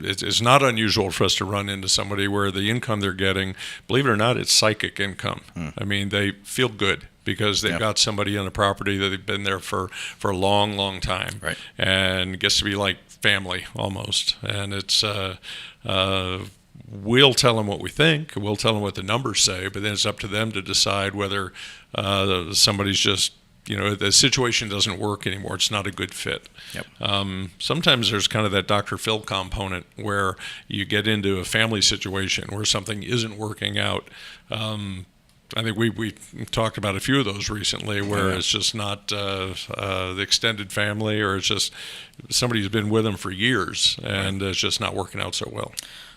it's not unusual for us to run into somebody where the income they're getting, believe it or not, it's psychic income. I mean, they feel good because they've got somebody on the property that they've been there for a long, long time, Right. and it gets to be like family almost. And it's we'll tell them what we think, we'll tell them what the numbers say, but then it's up to them to decide whether somebody's just, the situation doesn't work anymore. It's not a good fit. Yep. Sometimes there's kind of that Dr. Phil component where you get into a family situation where something isn't working out. I think we talked about a few of those recently where it's just not the extended family, or it's just somebody who's been with them for years and it's just not working out so well.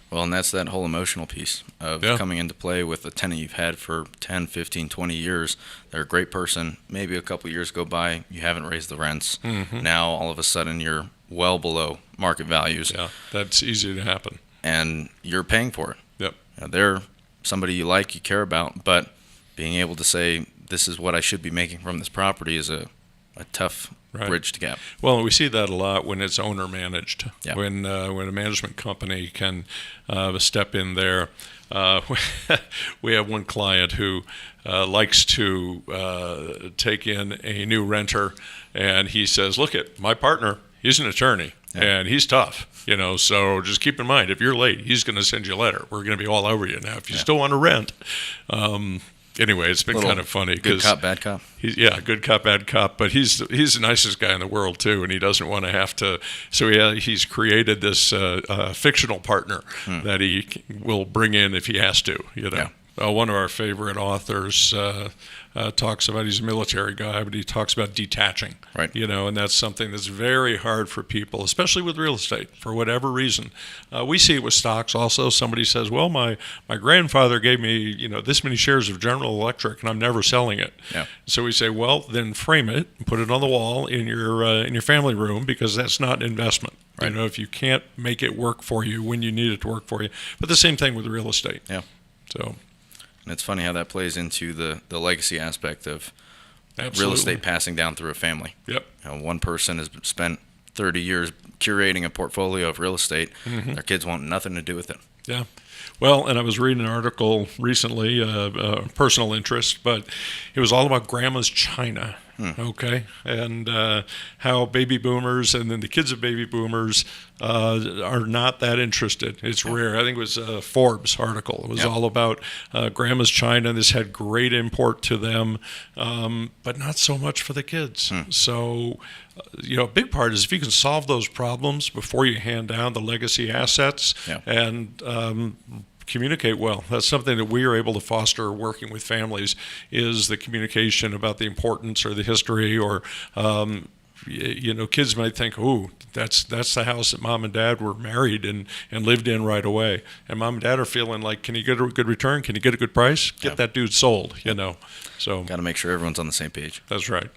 Well, and that's that whole emotional piece of coming into play with a tenant you've had for 10, 15, 20 years. They're a great person. Maybe a couple years go by, you haven't raised the rents. Now, all of a sudden, you're well below market values. Yeah, that's easy to happen. And you're paying for it. Yep. They're somebody you like, you care about, but being able to say, this is what I should be making from this property is a tough bridge to gap. Well, we see that a lot when it's owner managed. Yeah. When a management company can step in there. We have one client who likes to take in a new renter, and he says, "Look, at my partner. He's an attorney, and he's tough. So just keep in mind, if you're late, he's going to send you a letter. We're going to be all over you now if you still want to rent." Anyway, it's been kind of funny. Good cop, bad cop. Good cop, bad cop. But he's the nicest guy in the world too, and he doesn't want to have to. So he's created this fictional partner that he will bring in if he has to. One of our favorite authors talks about, he's a military guy, but he talks about detaching. Right. And that's something that's very hard for people, especially with real estate, for whatever reason. We see it with stocks also. Somebody says, well, my grandfather gave me, this many shares of General Electric, and I'm never selling it. Yeah. So we say, well, then frame it and put it on the wall in your family room, because that's not an investment. Right. If you can't make it work for you when you need it to work for you. But the same thing with real estate. Yeah. So. And it's funny how that plays into the legacy aspect of Absolutely. real estate passing down through a family. Yep. One person has spent 30 years curating a portfolio of real estate. Their kids want nothing to do with it. Yeah. Well, and I was reading an article recently, personal interest, but it was all about grandma's china. Okay, and how baby boomers and then the kids of baby boomers are not that interested. It's rare. I think it was a Forbes article. It was all about grandma's china. This had great import to them, but not so much for the kids. So, a big part is if you can solve those problems before you hand down the legacy assets and communicate well. That's something that we are able to foster working with families, is the communication about the importance or the history, or kids might think, oh, that's the house that mom and dad were married and lived in right away, and mom and dad are feeling like, can you get a good return, can you get a good price, get that dude sold. So got to make sure everyone's on the same page. That's right.